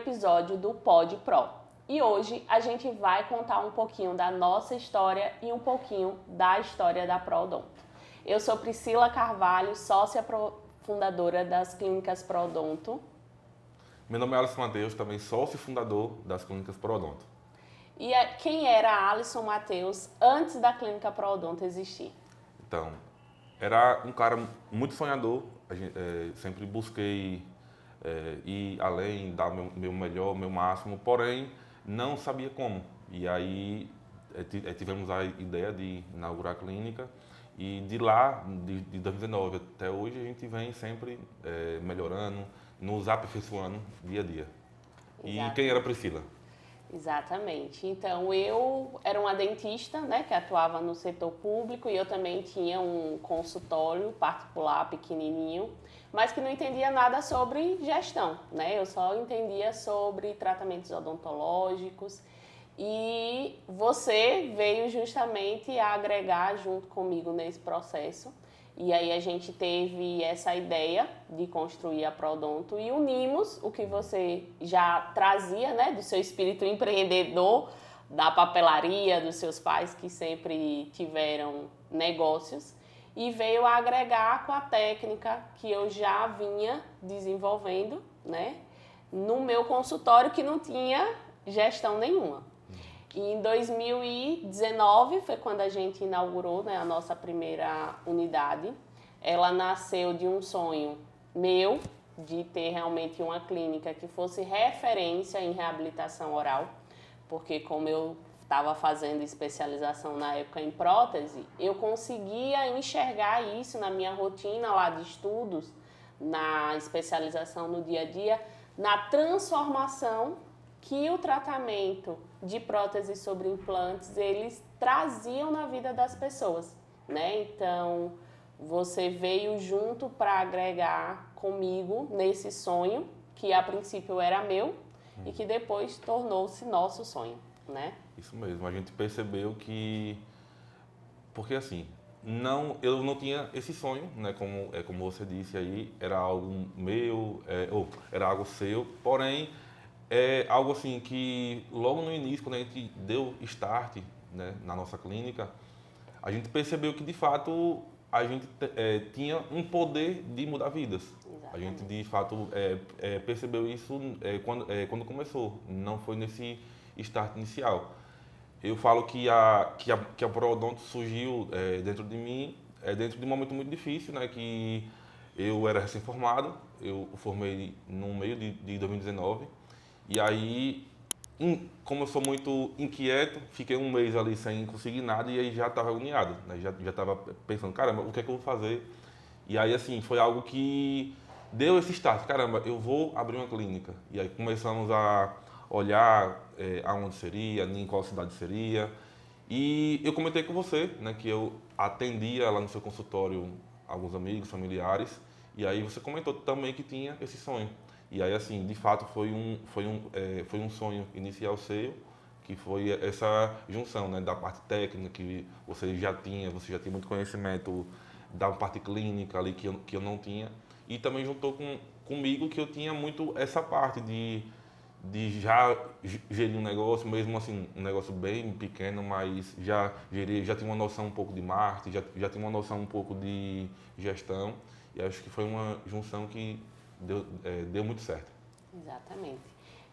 episódio do Pod Pro. E hoje a gente vai contar um pouquinho da nossa história e um pouquinho da história da Proodonto. Eu sou Priscila Carvalho, sócia fundadora das Clínicas Proodonto. Meu nome é Alisson Matheus, também sócio fundador das Clínicas Proodonto. E quem era Alisson Matheus antes da Clínica Proodonto existir? Então, era um cara muito sonhador, sempre busquei ir além, dar meu melhor, meu máximo, porém não sabia como. E aí tivemos a ideia de inaugurar a clínica e de lá, de 2019 até hoje, a gente vem sempre melhorando, nos aperfeiçoando dia a dia. Exatamente. E quem era a Priscila? Exatamente. Então, eu era uma dentista, né, que atuava no setor público e eu também tinha um consultório particular pequenininho, mas que não entendia nada sobre gestão, né? Eu só entendia sobre tratamentos odontológicos e você veio justamente a agregar junto comigo nesse processo. E aí a gente teve essa ideia de construir a Proodonto e unimos o que você já trazia, né, do seu espírito empreendedor, da papelaria, dos seus pais que sempre tiveram negócios, e veio a agregar com a técnica que eu já vinha desenvolvendo, né, no meu consultório que não tinha gestão nenhuma. E em 2019 foi quando a gente inaugurou, né, a nossa primeira unidade. Ela nasceu de um sonho meu de ter realmente uma clínica que fosse referência em reabilitação oral, porque como eu estava fazendo especialização na época em prótese, eu conseguia enxergar isso na minha rotina lá de estudos, na especialização no dia a dia, na transformação que o tratamento de próteses sobre implantes, eles traziam na vida das pessoas, né? Então, você veio junto para agregar comigo nesse sonho, que a princípio era meu e que depois tornou-se nosso sonho, né? Isso mesmo, a gente percebeu que... Porque assim, eu não tinha esse sonho, né? Como você disse aí, era algo meu, ou era algo seu, porém... É algo assim que logo no início, quando a gente deu start, né, na nossa clínica, a gente percebeu que de fato a gente tinha um poder de mudar vidas. Exatamente. A gente de fato percebeu isso quando começou, não foi nesse start inicial. Eu falo que a Proodonto surgiu dentro de mim, dentro de um momento muito difícil, né, que eu era recém-formado, eu formei no meio de 2019. E aí, como eu sou muito inquieto, fiquei um mês ali sem conseguir nada e aí já estava agoniado, né? Já estava pensando, caramba, o que é que eu vou fazer? E aí, assim, foi algo que deu esse start, caramba, eu vou abrir uma clínica. E aí começamos a olhar aonde seria, em qual cidade seria. E eu comentei com você, né, que eu atendia lá no seu consultório alguns amigos, familiares, e aí você comentou também que tinha esse sonho. E aí, assim, de fato, foi um sonho inicial seu, que foi essa junção, né, da parte técnica, que você já tinha muito conhecimento da parte clínica ali que eu não tinha, e também juntou comigo que eu tinha muito essa parte de já gerir um negócio, mesmo assim, um negócio bem pequeno, mas já tinha uma noção um pouco de marketing, já tinha uma noção um pouco de gestão, e acho que foi uma junção que deu muito certo. Exatamente.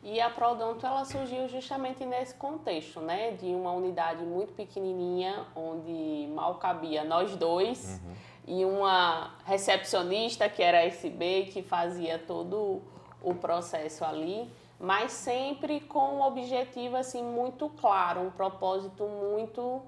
E a Proodonto, ela surgiu justamente nesse contexto, né? De uma unidade muito pequenininha, onde mal cabia nós dois, e uma recepcionista, que era a SB, que fazia todo o processo ali, mas sempre com um objetivo assim, muito claro, um propósito muito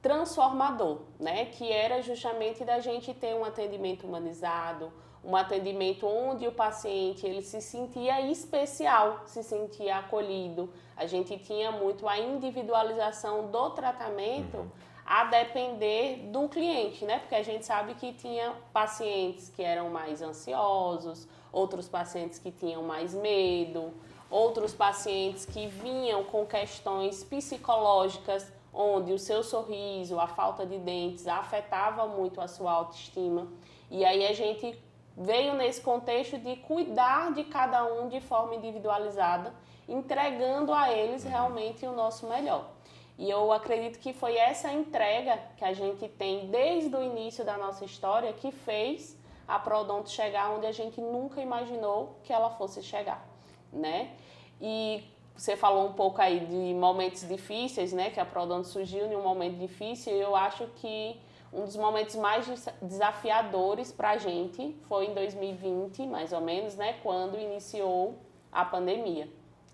transformador, né? Que era justamente da gente ter um atendimento humanizado, um atendimento onde o paciente ele se sentia especial, se sentia acolhido. A gente tinha muito a individualização do tratamento a depender do cliente, né? Porque a gente sabe que tinha pacientes que eram mais ansiosos, outros pacientes que tinham mais medo, outros pacientes que vinham com questões psicológicas, onde o seu sorriso, a falta de dentes afetava muito a sua autoestima. E aí a gente veio nesse contexto de cuidar de cada um de forma individualizada, entregando a eles realmente o nosso melhor. E eu acredito que foi essa entrega que a gente tem desde o início da nossa história que fez a Prodonto chegar onde a gente nunca imaginou que ela fosse chegar, né? E você falou um pouco aí de momentos difíceis, né? Que a Prodonto surgiu em um momento difícil, e eu acho que um dos momentos mais desafiadores para a gente foi em 2020, mais ou menos, né? Quando iniciou a pandemia.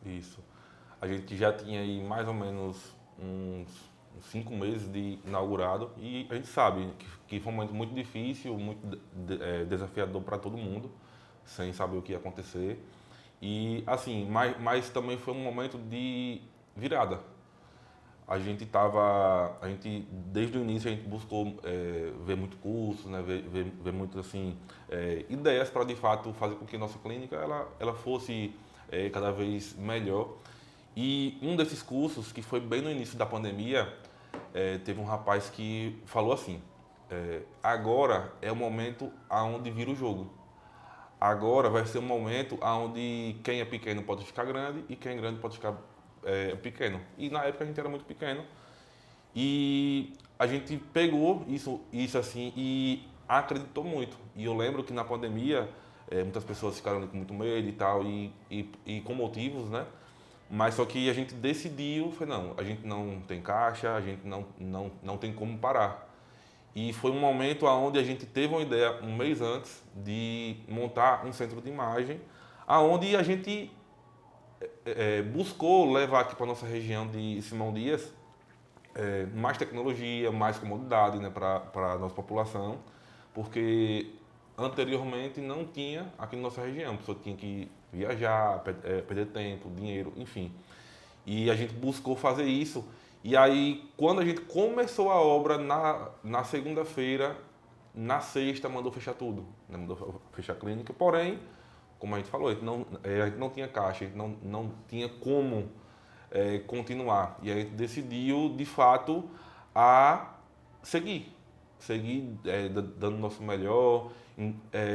Isso. A gente já tinha aí mais ou menos uns 5 meses de inaugurado e a gente sabe que foi um momento muito difícil, muito desafiador para todo mundo, sem saber o que ia acontecer. E assim, mas também foi um momento de virada. Desde o início a gente buscou ver muito curso, né, ver muito assim, ideias para de fato fazer com que a nossa clínica ela fosse cada vez melhor. E um desses cursos, que foi bem no início da pandemia, teve um rapaz que falou assim, agora é o momento aonde vira o jogo. Agora vai ser um momento onde quem é pequeno pode ficar grande e quem é grande pode ficar pequeno. E na época a gente era muito pequeno. E a gente pegou isso assim e acreditou muito. E eu lembro que na pandemia muitas pessoas ficaram com muito medo e tal, e com motivos, né? Mas só que a gente decidiu, foi não, a gente não tem caixa, a gente não tem como parar. E foi um momento onde a gente teve uma ideia um mês antes de montar um centro de imagem, aonde a gente buscou levar aqui para a nossa região de Simão Dias mais tecnologia, mais comodidade, né, para a nossa população, porque anteriormente não tinha aqui na nossa região, a pessoa tinha que viajar, perder tempo, dinheiro, enfim. E a gente buscou fazer isso. E aí, quando a gente começou a obra na segunda-feira, na sexta mandou fechar tudo, né? Mandou fechar a clínica. Porém, como a gente falou, a gente não tinha caixa, a gente não tinha como continuar. E a gente decidiu, de fato, a seguir. Seguir dando o nosso melhor,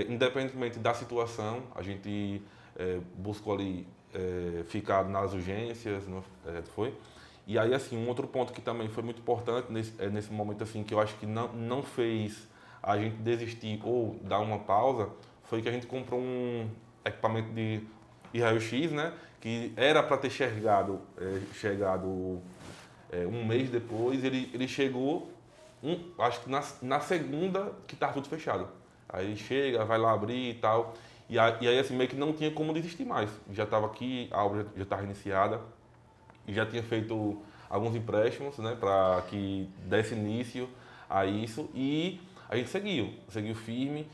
independentemente da situação. A gente buscou ali ficar nas urgências, foi? E aí, assim, um outro ponto que também foi muito importante nesse momento, assim, que eu acho que não fez a gente desistir ou dar uma pausa, foi que a gente comprou um equipamento de raio-x, né? Que era para ter chegado um mês depois, ele chegou, acho que na segunda que estava tudo fechado. Aí ele chega, vai lá abrir e tal. E aí, assim, meio que não tinha como desistir mais. Já estava aqui, a obra já estava iniciada. E já tinha feito alguns empréstimos, né, para que desse início a isso. E a gente seguiu firme.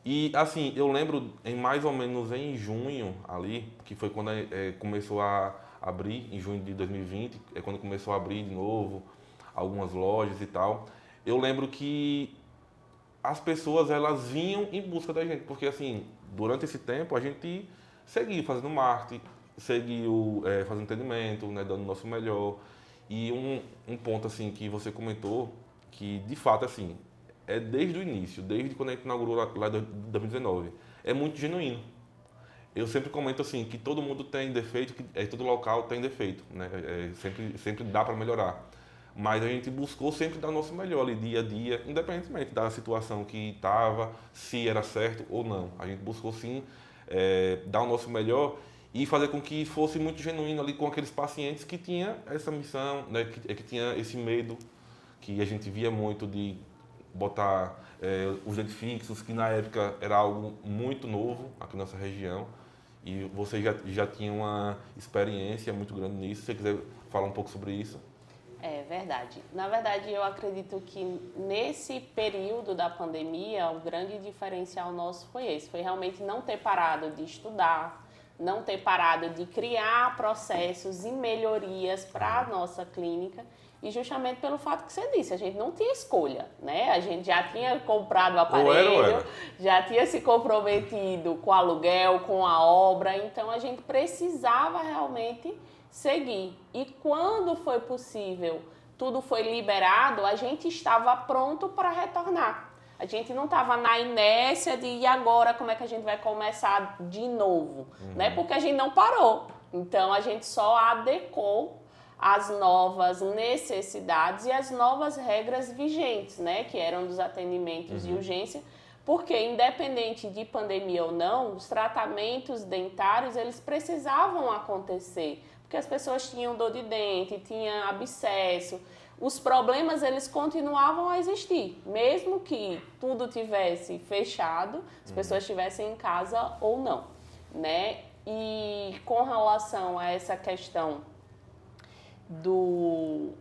E, assim, eu lembro, mais ou menos em junho ali, que foi quando começou a abrir, em junho de 2020, é quando começou a abrir de novo algumas lojas e tal. Eu lembro que as pessoas, elas vinham em busca da gente, porque, assim, durante esse tempo a gente seguiu fazendo marketing, seguiu fazendo atendimento, né, dando o nosso melhor. E um ponto, assim, que você comentou, que, de fato, assim, desde o início, desde quando a gente inaugurou lá em 2019, é muito genuíno. Eu sempre comento assim, que todo mundo tem defeito, que todo local tem defeito, né? Sempre dá para melhorar. Mas a gente buscou sempre dar o nosso melhor ali, dia a dia, independentemente da situação que estava, se era certo ou não. A gente buscou sim dar o nosso melhor e fazer com que fosse muito genuíno ali com aqueles pacientes que tinha essa missão, né? Que tinha esse medo, que a gente via muito de botar os dentes fixos, que na época era algo muito novo aqui na nossa região. E você já tinha uma experiência muito grande nisso. Se você quiser falar um pouco sobre isso. É verdade. Na verdade, eu acredito que nesse período da pandemia, o grande diferencial nosso foi esse. Foi realmente não ter parado de estudar, não ter parado de criar processos e melhorias para a nossa clínica. E justamente pelo fato que você disse, a gente não tinha escolha, né? A gente já tinha comprado o aparelho, já tinha se comprometido com o aluguel, com a obra, então a gente precisava realmente seguir. E quando foi possível, tudo foi liberado, a gente estava pronto para retornar. A gente não estava na inércia de e agora como é que a gente vai começar de novo, né? Porque a gente não parou. Então a gente só adequou as novas necessidades e as novas regras vigentes, né? Que eram dos atendimentos de urgência, porque independente de pandemia ou não, os tratamentos dentários eles precisavam acontecer, porque as pessoas tinham dor de dente, tinham abscesso. Os problemas eles continuavam a existir, mesmo que tudo tivesse fechado, as pessoas estivessem em casa ou não, né? E com relação a essa questão do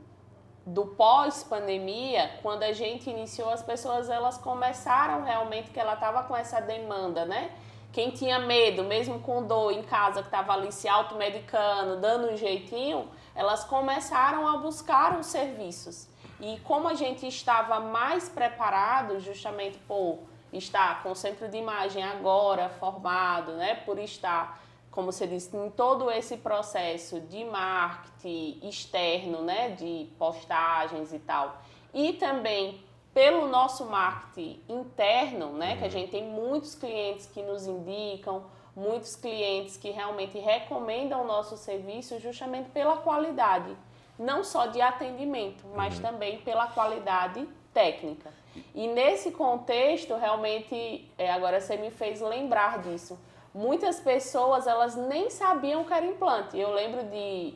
pós-pandemia, quando a gente iniciou, as pessoas elas começaram realmente que ela estava com essa demanda, né? Quem tinha medo, mesmo com dor em casa, que estava ali se automedicando, dando um jeitinho, elas começaram a buscar os serviços. E como a gente estava mais preparado, justamente por estar com o centro de imagem agora formado, né? Por estar, como você disse, em todo esse processo de marketing externo, né? De postagens e tal. E também pelo nosso marketing interno, né, que a gente tem muitos clientes que nos indicam, muitos clientes que realmente recomendam o nosso serviço justamente pela qualidade, não só de atendimento, mas também pela qualidade técnica. E nesse contexto, realmente, agora você me fez lembrar disso. Muitas pessoas, elas nem sabiam que era implante. Eu lembro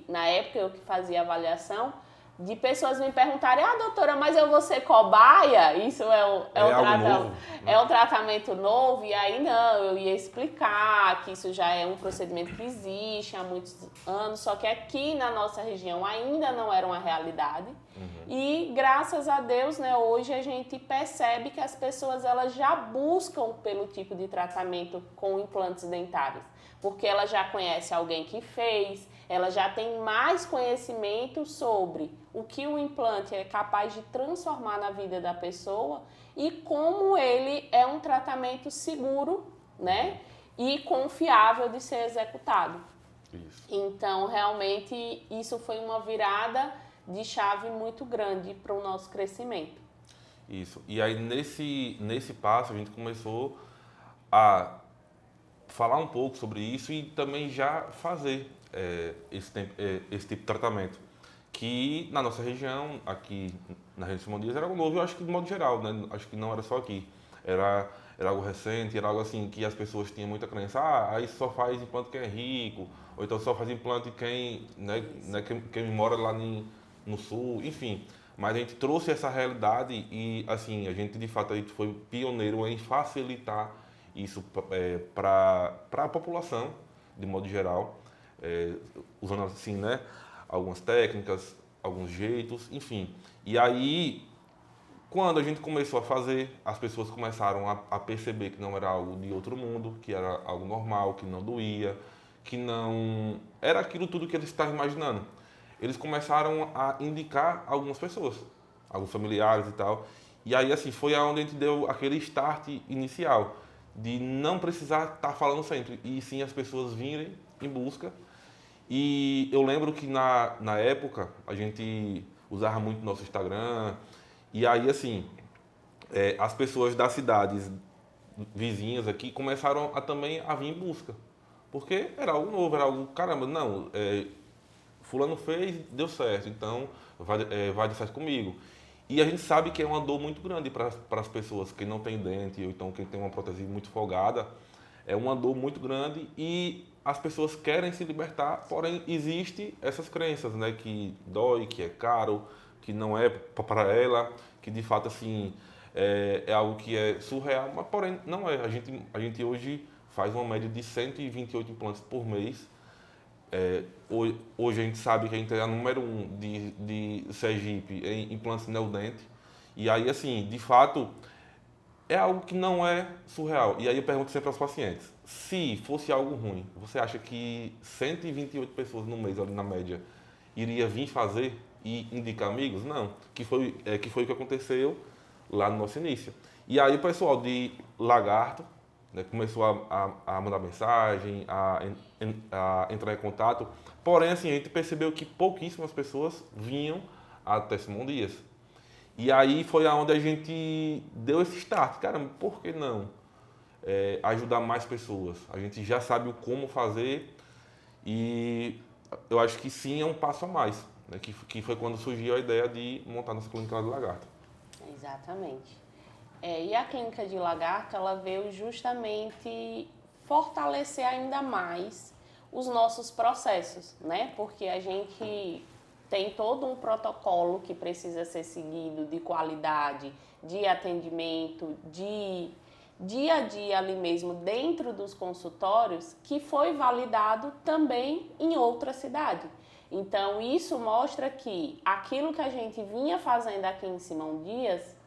na época eu que fazia avaliação, de pessoas me perguntarem, doutora, mas eu vou ser cobaia? Isso é um tratamento novo? E aí não, eu ia explicar que isso já é um procedimento que existe há muitos anos, só que aqui na nossa região ainda não era uma realidade. E graças a Deus, né, hoje a gente percebe que as pessoas elas já buscam pelo tipo de tratamento com implantes dentários, porque ela já conhece alguém que fez, ela já tem mais conhecimento sobre o que o implante é capaz de transformar na vida da pessoa e como ele é um tratamento seguro, né, e confiável de ser executado. Isso. Então, realmente, isso foi uma virada de chave muito grande para o nosso crescimento. Isso. E aí, nesse passo, a gente começou a falar um pouco sobre isso e também já fazer esse tipo de tratamento. Que na nossa região, aqui na região de Simão Dias, era algo novo, eu acho que de modo geral, né? Acho que não era só aqui. Era algo recente, era algo assim que as pessoas tinham muita crença, aí só faz implante quem é rico, ou então só faz implante quem, né, quem mora lá no sul, enfim. Mas a gente trouxe essa realidade e, assim, a gente de fato a gente foi pioneiro em facilitar isso para a população, de modo geral, usando assim, né, algumas técnicas, alguns jeitos, enfim. E aí, quando a gente começou a fazer, as pessoas começaram a perceber que não era algo de outro mundo, que era algo normal, que não doía, que não era aquilo tudo que eles estavam imaginando. Eles começaram a indicar algumas pessoas, alguns familiares e tal. E aí, assim, foi aonde a gente deu aquele start inicial, de não precisar estar falando sempre, e sim as pessoas virem em busca. E eu lembro que na época a gente usava muito nosso Instagram, e aí, assim, as pessoas das cidades vizinhas aqui começaram também a vir em busca. Porque era algo novo, era algo, caramba, não, fulano fez, deu certo, então vai dar certo comigo. E a gente sabe que é uma dor muito grande para as pessoas, quem não tem dente, ou então quem tem uma prótese muito folgada, é uma dor muito grande e as pessoas querem se libertar, porém existe essas crenças, né, que dói, que é caro, que não é para ela, que de fato assim é algo que é surreal, mas porém não é. A gente hoje faz uma média de 128 implantes por mês. Hoje a gente sabe que a gente é a número 1 de Sergipe em implantes neodente. E aí, assim, de fato, é algo que não é surreal. E aí eu pergunto sempre aos pacientes, se fosse algo ruim, você acha que 128 pessoas no mês, ali na média, iria vir fazer e indicar amigos? Não. Que foi o que aconteceu lá no nosso início. E aí o pessoal de Lagarto, né, começou a mandar mensagem, a entrar em contato. Porém, assim, a gente percebeu que pouquíssimas pessoas vinham até Simão Dias. E aí foi aonde a gente deu esse start. Caramba, por que não ajudar mais pessoas? A gente já sabe o como fazer e eu acho que sim é um passo a mais, né? Que foi quando surgiu a ideia de montar nossa clínica lá do Lagarto. Exatamente. E a clínica de Lagarto, ela veio justamente fortalecer ainda mais os nossos processos, né? Porque a gente tem todo um protocolo que precisa ser seguido de qualidade, de atendimento, de dia a dia ali mesmo dentro dos consultórios, que foi validado também em outra cidade. Então, isso mostra que aquilo que a gente vinha fazendo aqui em Simão Dias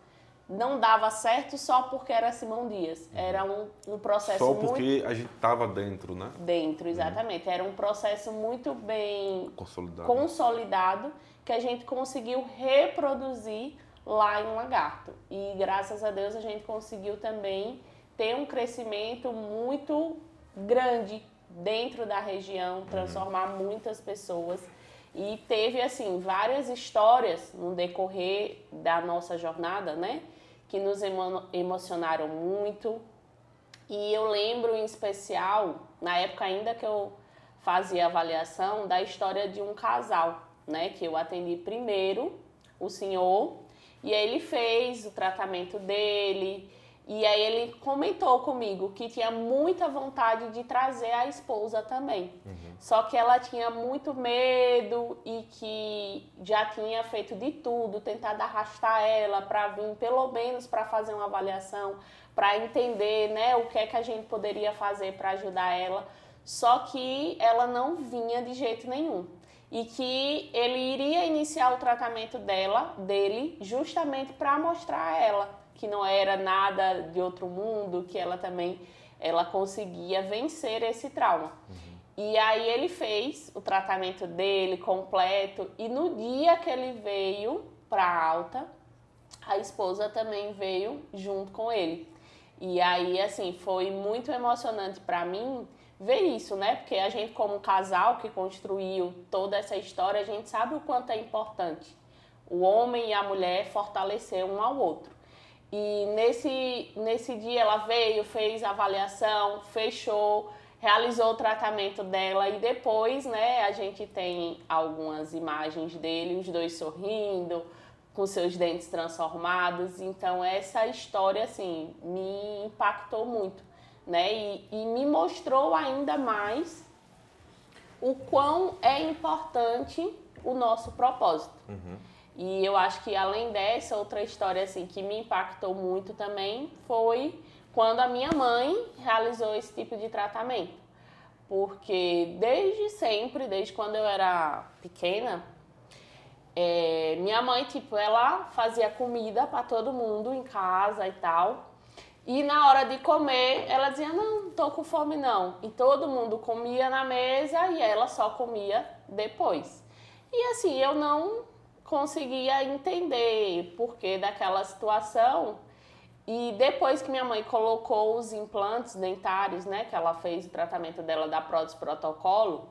não dava certo só porque era Simão Dias. Era um processo Só muito... porque a gente estava dentro, né? Dentro, exatamente. Era um processo muito bem Consolidado. consolidado que a gente conseguiu reproduzir lá em Lagarto. E graças a Deus a gente conseguiu também ter um crescimento muito grande dentro da região, transformar muitas pessoas. E teve, assim, várias histórias no decorrer da nossa jornada, né? Que nos emocionaram muito. E eu lembro em especial, na época ainda que eu fazia avaliação, da história de um casal, né? Que eu atendi primeiro, o senhor, e aí ele fez o tratamento dele. E aí ele comentou comigo que tinha muita vontade de trazer a esposa também. Só que ela tinha muito medo e que já tinha feito de tudo, tentado arrastar ela para vir pelo menos para fazer uma avaliação, para entender, né, o que é que a gente poderia fazer para ajudar ela. Só que ela não vinha de jeito nenhum. E que ele iria iniciar o tratamento dele, justamente para mostrar a ela que não era nada de outro mundo, que ela conseguia vencer esse trauma. E aí ele fez o tratamento dele completo e no dia que ele veio para alta, a esposa também veio junto com ele. E aí, assim, foi muito emocionante para mim ver isso, né? Porque a gente, como casal que construiu toda essa história, a gente sabe o quanto é importante o homem e a mulher fortalecer um ao outro. E nesse dia ela veio, fez a avaliação, fechou, realizou o tratamento dela e depois, né, a gente tem algumas imagens dele, os dois sorrindo, com seus dentes transformados. Então essa história, assim, me impactou muito, né, e me mostrou ainda mais o quão é importante o nosso propósito. E eu acho que além dessa, outra história assim que me impactou muito também foi quando a minha mãe realizou esse tipo de tratamento. Porque desde sempre, desde quando eu era pequena, minha mãe, tipo, ela fazia comida para todo mundo em casa e tal. E na hora de comer, ela dizia, não tô com fome não. E todo mundo comia na mesa e ela só comia depois. E assim, eu não conseguia entender o porquê daquela situação. E depois que minha mãe colocou os implantes dentários, né, que ela fez o tratamento dela da prótese protocolo,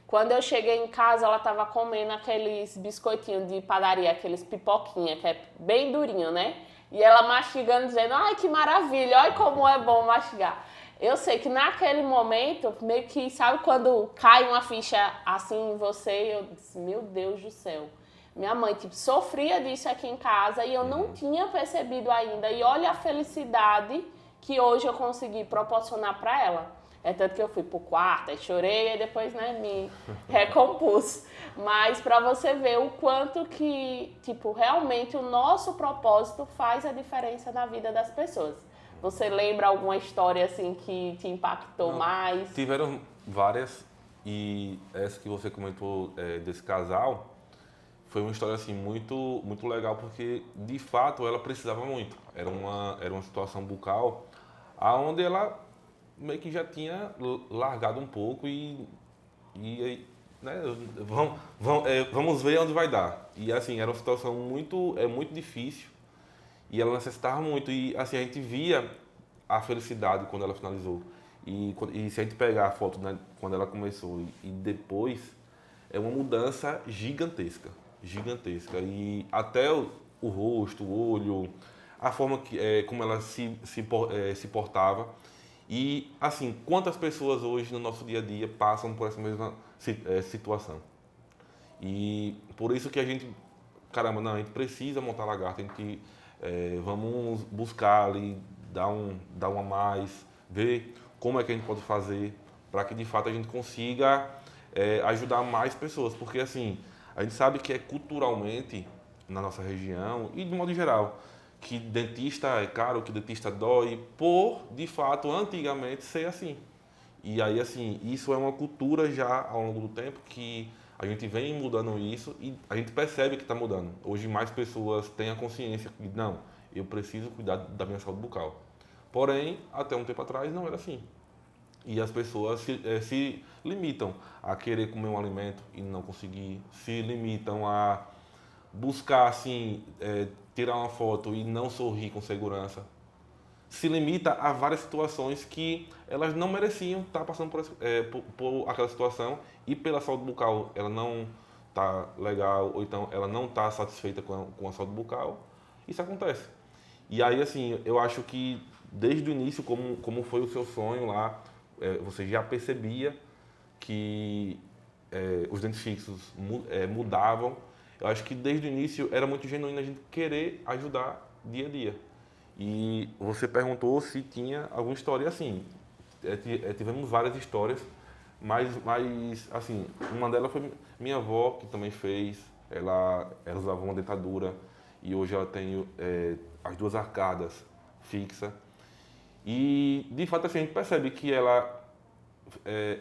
quando eu cheguei em casa, ela estava comendo aqueles biscoitinhos de padaria, aqueles pipoquinha, que é bem durinho, né? E ela mastigando, dizendo, ai, que maravilha, olha como é bom mastigar. Eu sei que naquele momento, meio que, sabe quando cai uma ficha assim em você, eu disse, meu Deus do céu. Minha mãe, tipo, sofria disso aqui em casa e eu não tinha percebido ainda. E olha a felicidade que hoje eu consegui proporcionar para ela. É tanto que eu fui pro quarto, aí chorei e depois, né, me recompus. Mas para você ver o quanto que, tipo, realmente o nosso propósito faz a diferença na vida das pessoas. Você lembra alguma história, assim, que te impactou mais? Tiveram várias e essa que você comentou desse casal foi uma história, assim, muito legal porque, de fato, ela precisava muito. Era uma situação bucal aonde ela meio que já tinha largado um pouco e né, vamos ver onde vai dar. E assim, era uma situação muito difícil e ela necessitava muito. E assim, a gente via a felicidade quando ela finalizou. E se a gente pegar a foto, né, quando ela começou e depois, é uma mudança gigantesca. Gigantesca. E até o rosto, o olho, a forma como ela se portava. E, assim, quantas pessoas hoje no nosso dia a dia passam por essa mesma situação? E por isso que a gente, caramba, não, a gente precisa montar lagarto, a gente vamos buscar ali, dar um a mais, ver como é que a gente pode fazer para que de fato a gente consiga ajudar mais pessoas. Porque, assim, a gente sabe que é culturalmente, na nossa região e de modo geral, que dentista é caro, que dentista dói, por, de fato, antigamente ser assim. E aí, assim, isso é uma cultura já ao longo do tempo que a gente vem mudando isso e a gente percebe que está mudando. Hoje mais pessoas têm a consciência que, não, eu preciso cuidar da minha saúde bucal. Porém, até um tempo atrás não era assim. E as pessoas se limitam a querer comer um alimento e não conseguir, se limitam a buscar, assim, tirar uma foto e não sorrir com segurança, se limita a várias situações que elas não mereciam estar passando por aquela situação e pela saúde bucal ela não está legal ou então ela não está satisfeita com a saúde bucal, isso acontece. E aí, assim, eu acho que desde o início, como foi o seu sonho lá, você já percebia que os dentes fixos mudavam. Eu acho que desde o início era muito genuíno a gente querer ajudar dia a dia. E você perguntou se tinha alguma história assim. Tivemos várias histórias, mas assim, uma delas foi minha avó, que também fez. Ela usava uma dentadura e hoje ela tem as duas arcadas fixas. E, de fato, assim, a gente percebe que ela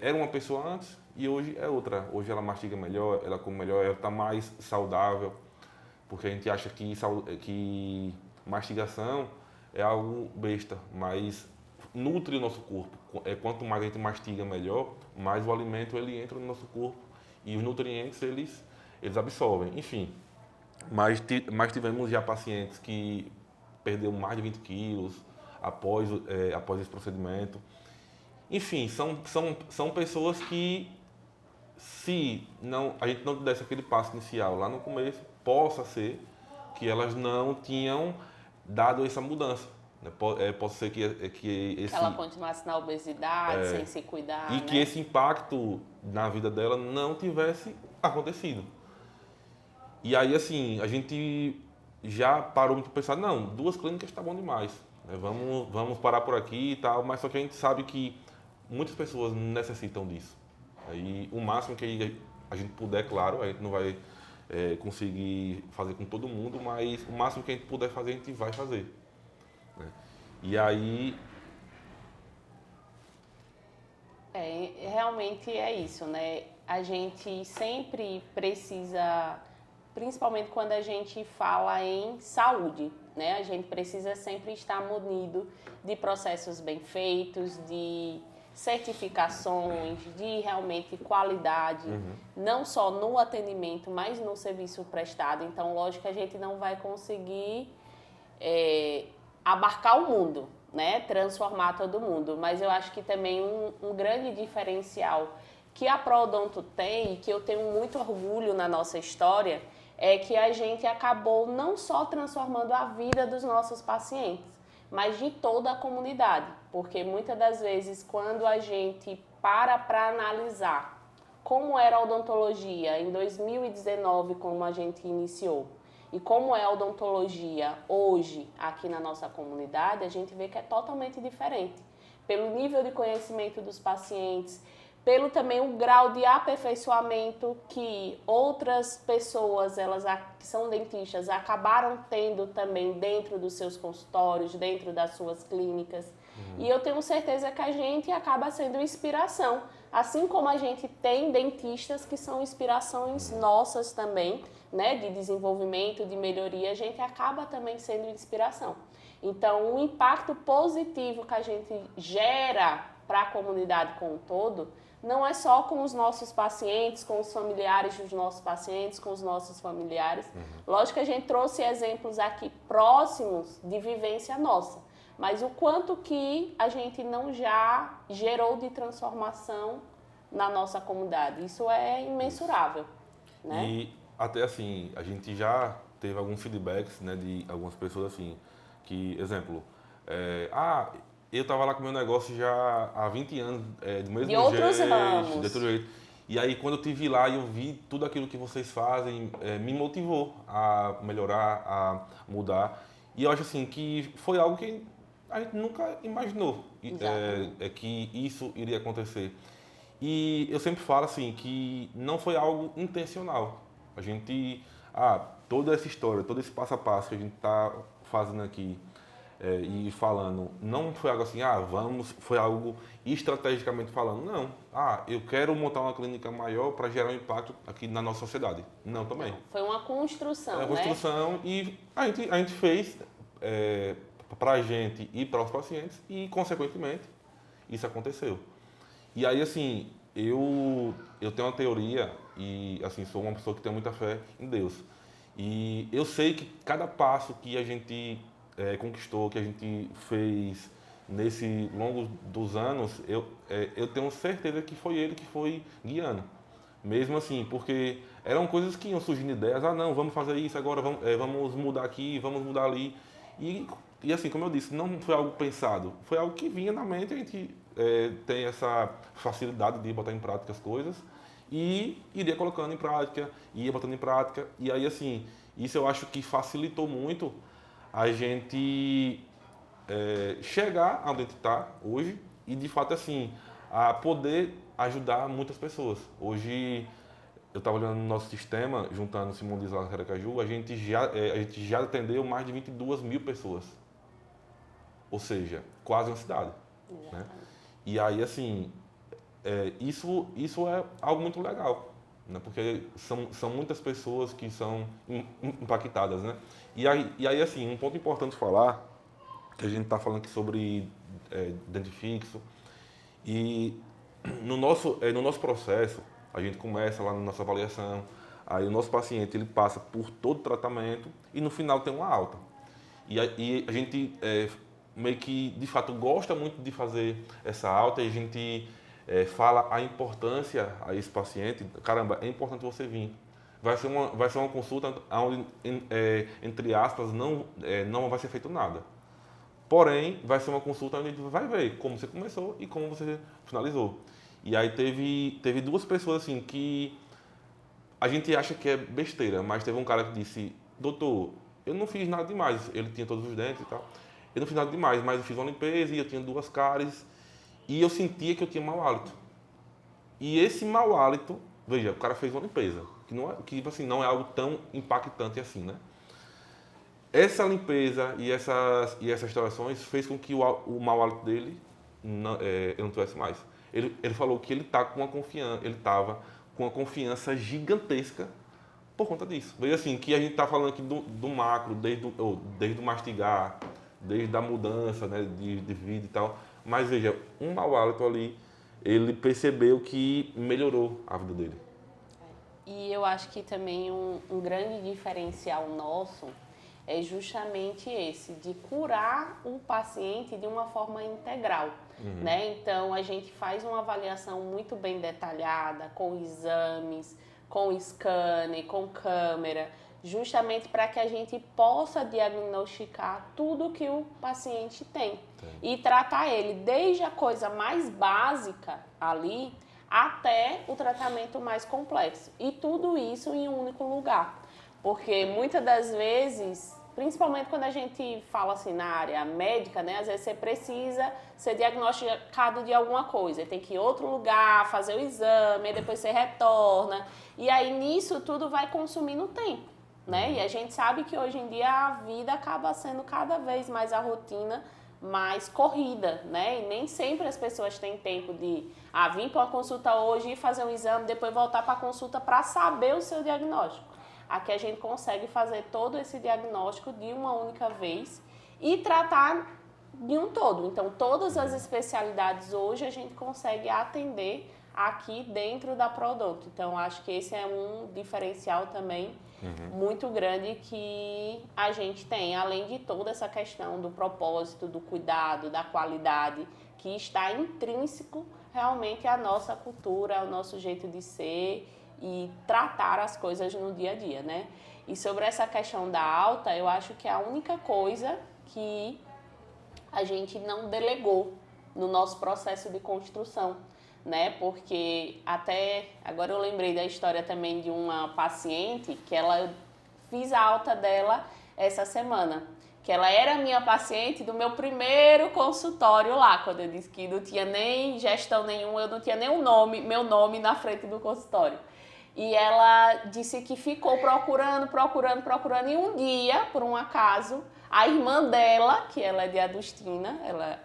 era uma pessoa antes e hoje é outra. Hoje ela mastiga melhor, ela come melhor, ela está mais saudável, porque a gente acha que mastigação é algo besta, mas nutre o nosso corpo. Quanto mais a gente mastiga, melhor, mais o alimento ele entra no nosso corpo e os nutrientes eles absorvem. Enfim, mas tivemos já pacientes que perderam mais de 20 quilos após esse procedimento. Enfim, são pessoas que, se não, a gente não desse aquele passo inicial lá no começo, possa ser que elas não tinham dado essa mudança. Né? Pode ser que ela continuasse na obesidade, sem se cuidar, e que esse impacto na vida dela não tivesse acontecido. E aí, assim, a gente já parou de pensar, não, 2 clínicas está bom demais. Né? Vamos parar por aqui e tal, mas só que a gente sabe que muitas pessoas necessitam disso. Aí, o máximo que a gente puder, claro, a gente não vai conseguir fazer com todo mundo, mas o máximo que a gente puder fazer, a gente vai fazer. Né? E aí... Realmente é isso, né? A gente sempre precisa, principalmente quando a gente fala em saúde, né? A gente precisa sempre estar munido de processos bem feitos, de certificações, de realmente qualidade, não só no atendimento, mas no serviço prestado. Então, lógico que a gente não vai conseguir abarcar o mundo, né? Transformar todo mundo. Mas eu acho que também um grande diferencial que a Proodonto tem, e que eu tenho muito orgulho na nossa história, é que a gente acabou não só transformando a vida dos nossos pacientes, mas de toda a comunidade. Porque muitas das vezes, quando a gente para analisar como era a odontologia em 2019, como a gente iniciou, e como é a odontologia hoje aqui na nossa comunidade, a gente vê que é totalmente diferente. Pelo nível de conhecimento dos pacientes, pelo também o grau de aperfeiçoamento que outras pessoas, que são dentistas, acabaram tendo também dentro dos seus consultórios, dentro das suas clínicas. E eu tenho certeza que a gente acaba sendo inspiração. Assim como a gente tem dentistas que são inspirações nossas também, né, de desenvolvimento, de melhoria, a gente acaba também sendo inspiração. Então, o impacto positivo que a gente gera para a comunidade como um todo, não é só com os nossos pacientes, com os familiares dos nossos pacientes, com os nossos familiares. Lógico que a gente trouxe exemplos aqui próximos de vivência nossa, mas o quanto que a gente não já gerou de transformação na nossa comunidade. Isso é imensurável, né? E até assim, a gente já teve alguns feedbacks, né, de algumas pessoas assim, que, exemplo, eu estava lá com o meu negócio já há 20 anos, do mesmo De outros jeito, ramos. de outro jeito. E aí, quando eu te vi lá e eu vi tudo aquilo que vocês fazem, me motivou a melhorar, a mudar. E eu acho assim que foi algo que a gente nunca imaginou que isso iria acontecer. E eu sempre falo assim que não foi algo intencional. A gente, toda essa história, todo esse passo a passo que a gente está fazendo aqui e falando, não foi algo assim, foi algo estrategicamente falando, não. Eu quero montar uma clínica maior para gerar um impacto aqui na nossa sociedade. Não, também. Não, foi uma construção, É uma construção e a gente fez para a gente e para os pacientes e, consequentemente, isso aconteceu. E aí, assim, eu tenho uma teoria e, assim, sou uma pessoa que tem muita fé em Deus. E eu sei que cada passo que a gente conquistou, que a gente fez nesse longo dos anos, eu tenho certeza que foi Ele que foi guiando. Mesmo assim, porque eram coisas que iam surgindo ideias, não, vamos fazer isso agora, vamos mudar aqui, vamos mudar ali. E assim, como eu disse, não foi algo pensado, foi algo que vinha na mente, a gente tem essa facilidade de botar em prática as coisas e iria colocando em prática, ia botando em prática. E aí, assim, isso eu acho que facilitou muito a gente chegar onde a gente está hoje e, de fato, assim, a poder ajudar muitas pessoas. Hoje, eu estava olhando no nosso sistema, juntando Simão de Isla Caracaju, a gente já atendeu mais de 22 mil pessoas. Ou seja, quase uma cidade. Né? E aí, assim, isso é algo muito legal, né? Porque são muitas pessoas que são impactadas, né? E aí, assim, um ponto importante falar, que a gente está falando aqui sobre dente fixo, e no nosso processo, a gente começa lá na nossa avaliação, aí o nosso paciente ele passa por todo o tratamento e no final tem uma alta. E a gente meio que, de fato, gosta muito de fazer essa alta e a gente fala a importância a esse paciente. Caramba, é importante você vir. Vai ser uma consulta onde, entre aspas, não vai ser feito nada. Porém, vai ser uma consulta onde a gente vai ver como você começou e como você finalizou. E aí teve duas pessoas assim que a gente acha que é besteira, mas teve um cara que disse, doutor, eu não fiz nada demais. Ele tinha todos os dentes e tal. Eu não fiz nada demais, mas eu fiz uma limpeza e eu tinha duas cáries e eu sentia que eu tinha mau hálito. E esse mau hálito, veja, o cara fez uma limpeza, que assim, não é algo tão impactante assim, né? Essa limpeza e essas restaurações fez com que o mau hálito dele ele não tivesse mais. Ele falou que ele estava com uma confiança gigantesca por conta disso. Veja assim, que a gente está falando aqui do macro, desde o mastigar, desde a mudança, né, de vida e tal. Mas veja, um mau hálito ali, ele percebeu que melhorou a vida dele. E eu acho que também um grande diferencial nosso é justamente esse, de curar o paciente de uma forma integral. Né? Então, a gente faz uma avaliação muito bem detalhada, com exames, com scanner, com câmera, justamente para que a gente possa diagnosticar tudo que o paciente tem. E tratar ele desde a coisa mais básica ali até o tratamento mais complexo. E tudo isso em um único lugar. Porque muitas das vezes, principalmente quando a gente fala assim na área médica, né? Às vezes você precisa ser diagnosticado de alguma coisa. Tem que ir em outro lugar, fazer o exame, depois você retorna. E aí nisso tudo vai consumindo tempo, né? E a gente sabe que hoje em dia a vida acaba sendo cada vez mais a rotina mais corrida, né? E nem sempre as pessoas têm tempo de vir para uma consulta hoje e fazer um exame, depois voltar para a consulta para saber o seu diagnóstico. Aqui a gente consegue fazer todo esse diagnóstico de uma única vez e tratar de um todo. Então, todas as especialidades hoje a gente consegue atender aqui dentro da Prodonto. Então, acho que esse é um diferencial também muito grande que a gente tem, além de toda essa questão do propósito, do cuidado, da qualidade, que está intrínseco realmente à nossa cultura, ao nosso jeito de ser e tratar as coisas no dia a dia, né? E sobre essa questão da alta, eu acho que é a única coisa que a gente não delegou no nosso processo de construção, né? Porque até agora eu lembrei da história também de uma paciente que eu fiz a alta dela essa semana, que ela era minha paciente do meu primeiro consultório lá, quando eu disse que não tinha nem gestão nenhuma, eu não tinha nem meu nome na frente do consultório. E ela disse que ficou procurando, e um dia, por um acaso, a irmã dela, que ela é de Adustina, ela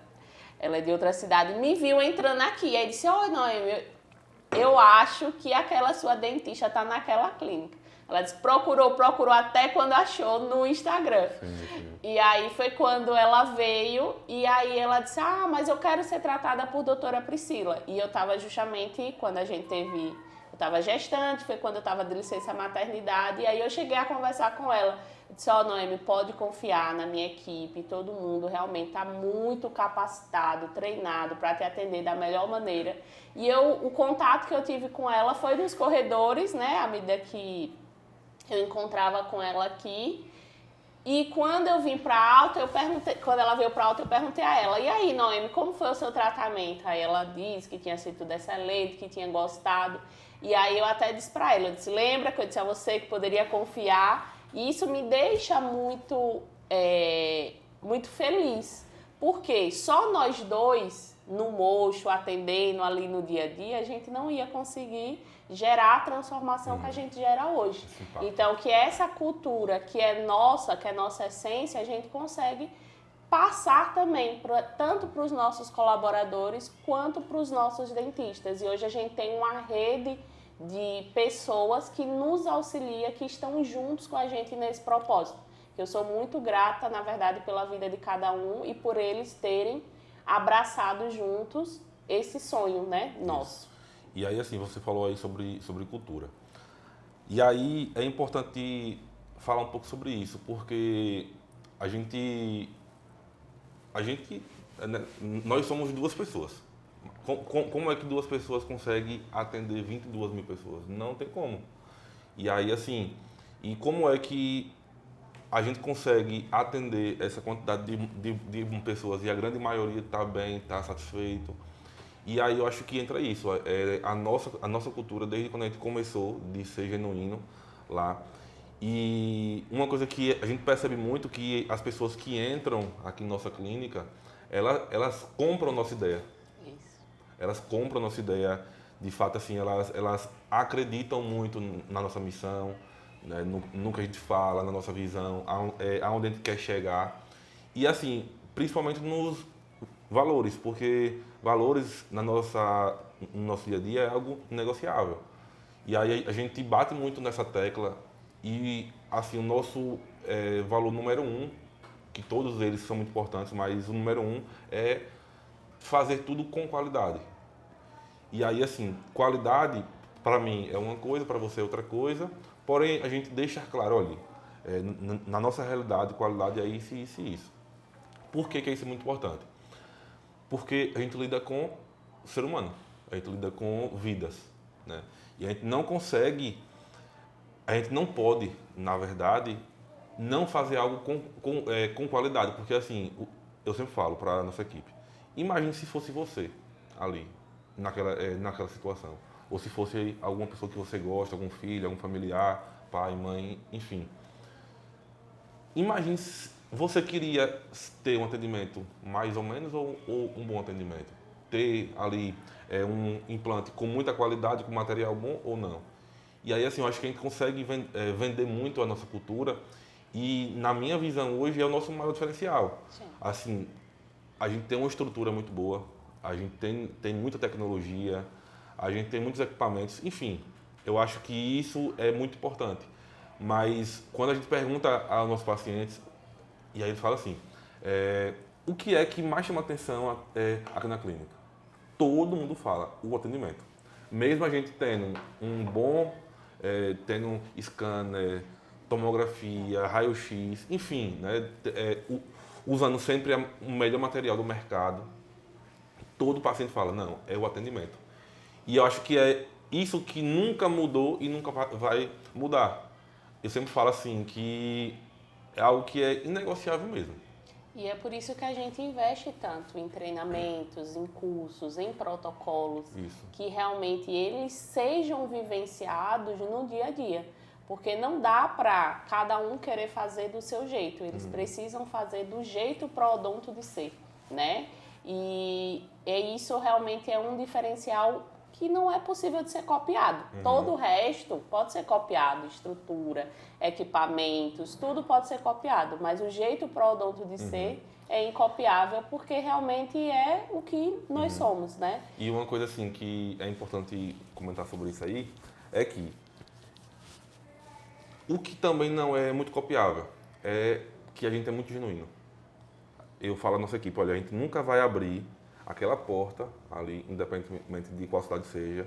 é de outra cidade, me viu entrando aqui. E aí disse, Noemi, eu acho que aquela sua dentista está naquela clínica. Ela disse, procurou até quando achou no Instagram. Sim. E aí foi quando ela veio e aí ela disse, mas eu quero ser tratada por doutora Priscila. E eu estava justamente, quando a gente eu estava gestante, foi quando eu estava de licença maternidade, e aí eu cheguei a conversar com ela. Eu disse, Noemi, pode confiar na minha equipe, todo mundo realmente está muito capacitado, treinado para te atender da melhor maneira. E o contato que eu tive com ela foi nos corredores, né, à medida que eu encontrava com ela aqui. E quando eu vim para alta, quando ela veio para alta, eu perguntei a ela, e aí, Noemi, como foi o seu tratamento? Aí ela disse que tinha sido tudo excelente, que tinha gostado. E aí eu até disse para ela, eu disse, lembra que eu disse a você que poderia confiar? E isso me deixa muito, muito feliz, porque só nós dois, no mocho, atendendo ali no dia a dia, a gente não ia conseguir gerar a transformação que a gente gera hoje. Então, que essa cultura que é nossa essência, a gente consegue passar também, tanto para os nossos colaboradores, quanto para os nossos dentistas. E hoje a gente tem uma rede de pessoas que nos auxilia, que estão juntos com a gente nesse propósito. Eu sou muito grata, na verdade, pela vida de cada um e por eles terem abraçado juntos esse sonho, né, nosso. E aí, assim, você falou aí sobre cultura. E aí é importante falar um pouco sobre isso, porque nós somos duas pessoas. Como é que duas pessoas conseguem atender 22 mil pessoas? Não tem como. E aí, assim, e como é que a gente consegue atender essa quantidade de pessoas e a grande maioria está bem, está satisfeito? E aí eu acho que entra isso, a nossa cultura, desde quando a gente começou, de ser genuíno lá. E uma coisa que a gente percebe muito, que as pessoas que entram aqui em nossa clínica, elas compram nossa ideia. Isso. Elas compram nossa ideia, de fato, assim, elas acreditam muito na nossa missão, né, no que a gente fala, na nossa visão, aonde a gente quer chegar. E assim, principalmente nos valores, porque valores no nosso dia a dia é algo negociável. E aí a gente bate muito nessa tecla e assim o nosso valor número um, que todos eles são muito importantes, mas o número um é fazer tudo com qualidade. E aí assim, qualidade para mim é uma coisa, para você é outra coisa, porém a gente deixa claro, olha, na nossa realidade, qualidade é isso, isso e isso. Por que isso é muito importante? Porque a gente lida com o ser humano, a gente lida com vidas, né? E a gente não pode, na verdade, não fazer algo com qualidade, porque assim, eu sempre falo para a nossa equipe, imagine se fosse você ali, naquela situação, ou se fosse alguma pessoa que você gosta, algum filho, algum familiar, pai, mãe, enfim. Imagine se você queria ter um atendimento mais ou menos ou um bom atendimento? Ter ali um implante com muita qualidade, com material bom ou não? E aí, assim, eu acho que a gente consegue vender muito a nossa cultura e, na minha visão, hoje é o nosso maior diferencial. Sim. Assim, a gente tem uma estrutura muito boa, a gente tem muita tecnologia, a gente tem muitos equipamentos, enfim, eu acho que isso é muito importante. Mas, quando a gente pergunta aos nossos pacientes, e aí ele fala assim, o que é que mais chama atenção aqui na clínica? Todo mundo fala, o atendimento. Mesmo a gente tendo um bom, tendo scanner, tomografia, raio-x, enfim, né, usando sempre o melhor material do mercado, todo paciente fala, não, é o atendimento. E eu acho que é isso que nunca mudou e nunca vai mudar. eu sempre falo assim que é algo que é inegociável mesmo. E é por isso que a gente investe tanto em treinamentos, em cursos, em protocolos, Isso. que realmente eles sejam vivenciados no dia a dia. Porque não dá para cada um querer fazer do seu jeito, eles precisam fazer do jeito Proodonto de ser, né? E isso realmente é um diferencial que não é possível de ser copiado. Todo o resto pode ser copiado, estrutura, equipamentos, tudo pode ser copiado, mas o jeito Proodonto de ser é incopiável porque realmente é o que nós somos, né? E uma coisa assim que é importante comentar sobre isso aí é que o que também não é muito copiável é que a gente é muito genuíno. Eu falo à nossa equipe, olha, a gente nunca vai abrir aquela porta ali, independentemente de qual cidade seja,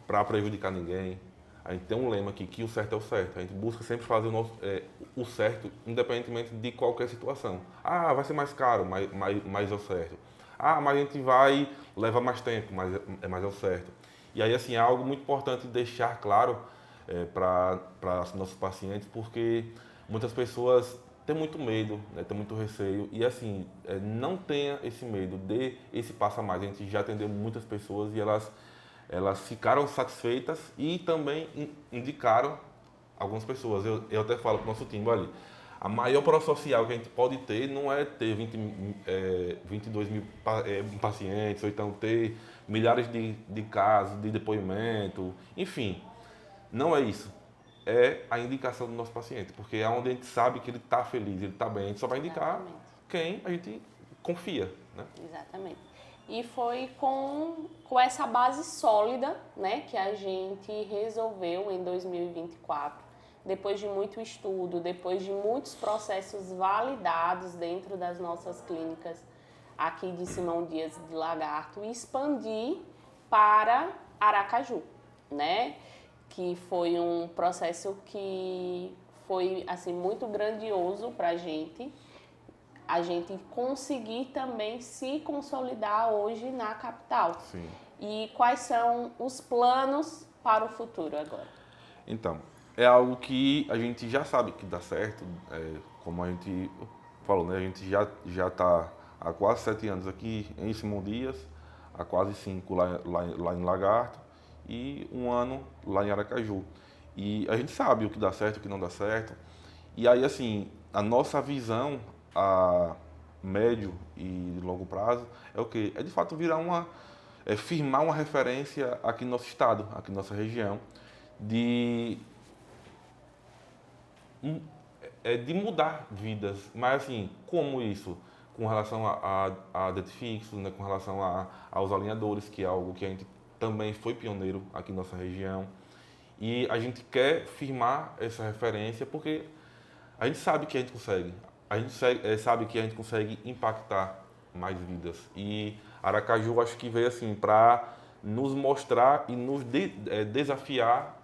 para prejudicar ninguém. A gente tem um lema aqui, que o certo é o certo. A gente busca sempre fazer o certo, independentemente de qualquer situação. Ah, vai ser mais caro, mas é o certo. Ah, mas a gente vai levar mais tempo, mas é o certo. E aí, assim, é algo muito importante deixar claro para nossos pacientes, porque muitas pessoas têm muito medo, né, têm muito receio, e assim, não tenha esse medo, dê esse passo a mais. A gente já atendeu muitas pessoas e elas ficaram satisfeitas e também indicaram algumas pessoas. Eu até falo para o nosso time ali, a maior prova social que a gente pode ter não é ter 22 mil pacientes, ou então ter milhares de casos, de depoimento, enfim. Não é isso. É a indicação do nosso paciente, porque é onde a gente sabe que ele está feliz, ele está bem. A gente só vai indicar quem a gente confia, né? Exatamente. E foi com essa base sólida, né, que a gente resolveu em 2024, depois de muito estudo, depois de muitos processos validados dentro das nossas clínicas aqui de Simão Dias de Lagarto, expandir para Aracaju, né? Que foi um processo que foi assim muito grandioso para a gente conseguir também se consolidar hoje na capital. Sim. E quais são os planos para o futuro agora? Então, é algo que a gente já sabe que dá certo, como a gente falou, né? A gente já está há quase 7 anos aqui em Simão Dias, há quase 5 lá em Lagarto e 1 ano lá em Aracaju. E a gente sabe o que dá certo, o que não dá certo. E aí, assim, a nossa visão a médio e longo prazo é o quê? É de fato firmar uma referência aqui no nosso estado, aqui na nossa região, de mudar vidas. Mas assim, como isso? Com relação a dente fixo, né? Com relação aos alinhadores, que é algo que a gente também foi pioneiro aqui na nossa região. E a gente quer firmar essa referência porque a gente sabe que a gente consegue. A gente sabe que a gente consegue impactar mais vidas. E Aracaju acho que veio assim para nos mostrar e nos desafiar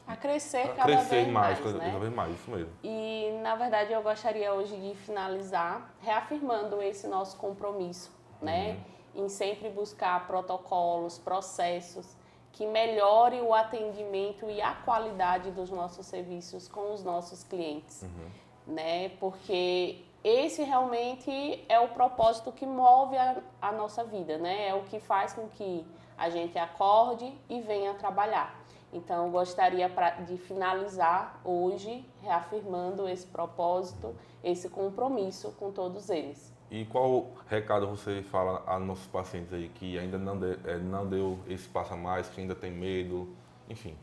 a crescer cada crescer vez mais, cada né? vez mais, isso mesmo. E, na verdade, eu gostaria hoje de finalizar reafirmando esse nosso compromisso, né? Em sempre buscar protocolos, processos que melhore o atendimento e a qualidade dos nossos serviços com os nossos clientes, né? Porque esse realmente é o propósito que move a nossa vida, né? É o que faz com que a gente acorde e venha trabalhar. Então, eu gostaria de finalizar hoje reafirmando esse propósito, esse compromisso com todos eles. E qual recado você fala a nossos pacientes aí que ainda não deu esse passo a mais, que ainda tem medo, enfim?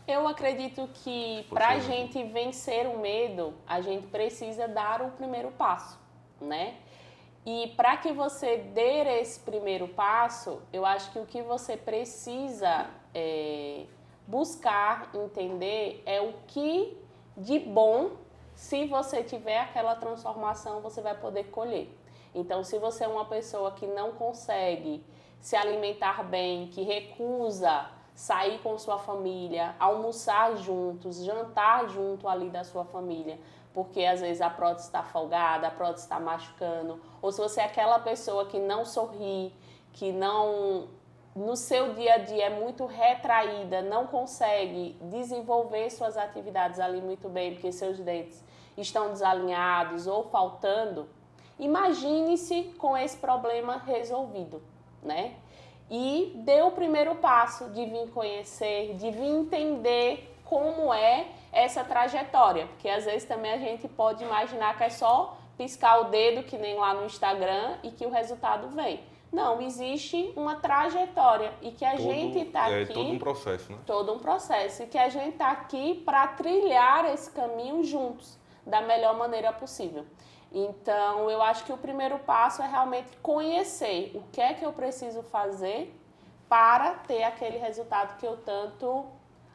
Eu acredito que para a gente vencer o medo, a gente precisa dar o primeiro passo, né? E para que você dê esse primeiro passo, eu acho que o que você precisa buscar entender é o que de bom, se você tiver aquela transformação, você vai poder colher. Então, se você é uma pessoa que não consegue se alimentar bem, que recusa sair com sua família, almoçar juntos, jantar junto ali da sua família, porque às vezes a prótese está folgada, a prótese está machucando, ou se você é aquela pessoa que não sorri, que não no seu dia a dia é muito retraída, não consegue desenvolver suas atividades ali muito bem, porque seus dentes estão desalinhados ou faltando, imagine-se com esse problema resolvido, né? E dê o primeiro passo de vir conhecer, de vir entender como é essa trajetória, porque às vezes também a gente pode imaginar que é só piscar o dedo, que nem lá no Instagram, e que o resultado vem. Não, existe uma trajetória e que a gente está aqui... É todo um processo, né? Todo um processo e que a gente está aqui para trilhar esse caminho juntos, da melhor maneira possível. Então, eu acho que o primeiro passo é realmente conhecer o que é que eu preciso fazer para ter aquele resultado que eu tanto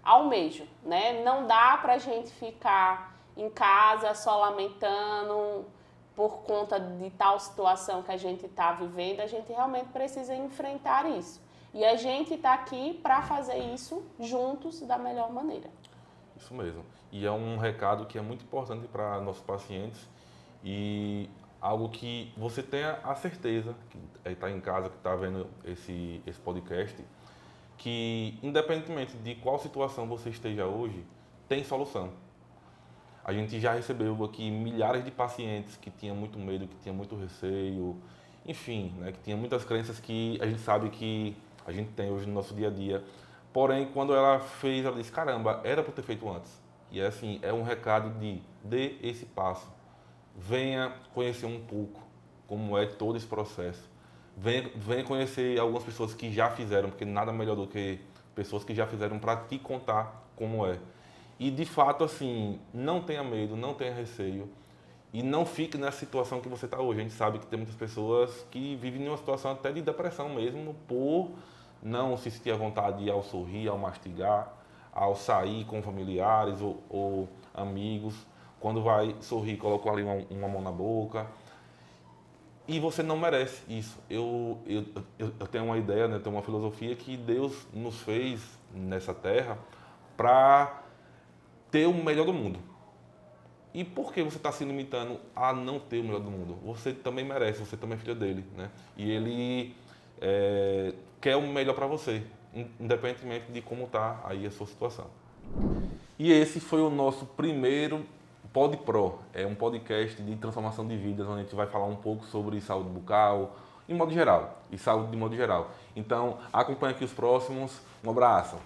almejo, né? Não dá para a gente ficar em casa só lamentando por conta de tal situação que a gente está vivendo. A gente realmente precisa enfrentar isso. E a gente está aqui para fazer isso juntos da melhor maneira. Isso mesmo. E é um recado que é muito importante para nossos pacientes e algo que você tenha a certeza, que está em casa, que está vendo esse podcast, que independentemente de qual situação você esteja hoje, tem solução. A gente já recebeu aqui milhares de pacientes que tinham muito medo, que tinham muito receio, enfim, né, que tinham muitas crenças que a gente sabe que a gente tem hoje no nosso dia a dia. Porém, quando ela fez, ela disse, caramba, era para ter feito antes. E é assim, é um recado de dê esse passo. Venha conhecer um pouco como é todo esse processo. Venha conhecer algumas pessoas que já fizeram, porque nada melhor do que pessoas que já fizeram para te contar como é. E de fato, assim, não tenha medo, não tenha receio e não fique nessa situação que você está hoje. A gente sabe que tem muitas pessoas que vivem em uma situação até de depressão mesmo, por não se sentir à vontade ao sorrir, ao mastigar, ao sair com familiares ou amigos. Quando vai sorrir, coloca ali uma mão na boca. E você não merece isso. Eu tenho uma ideia, né, tenho uma filosofia que Deus nos fez nessa terra para ter o melhor do mundo. E por que você está se limitando a não ter o melhor do mundo? Você também merece, você também é filho dele, né? E ele quer o melhor para você, independentemente de como está aí a sua situação. E esse foi o nosso primeiro PodPro, é um podcast de transformação de vidas, onde a gente vai falar um pouco sobre saúde bucal, em modo geral, e saúde de modo geral. Então, acompanhe aqui os próximos. Um abraço.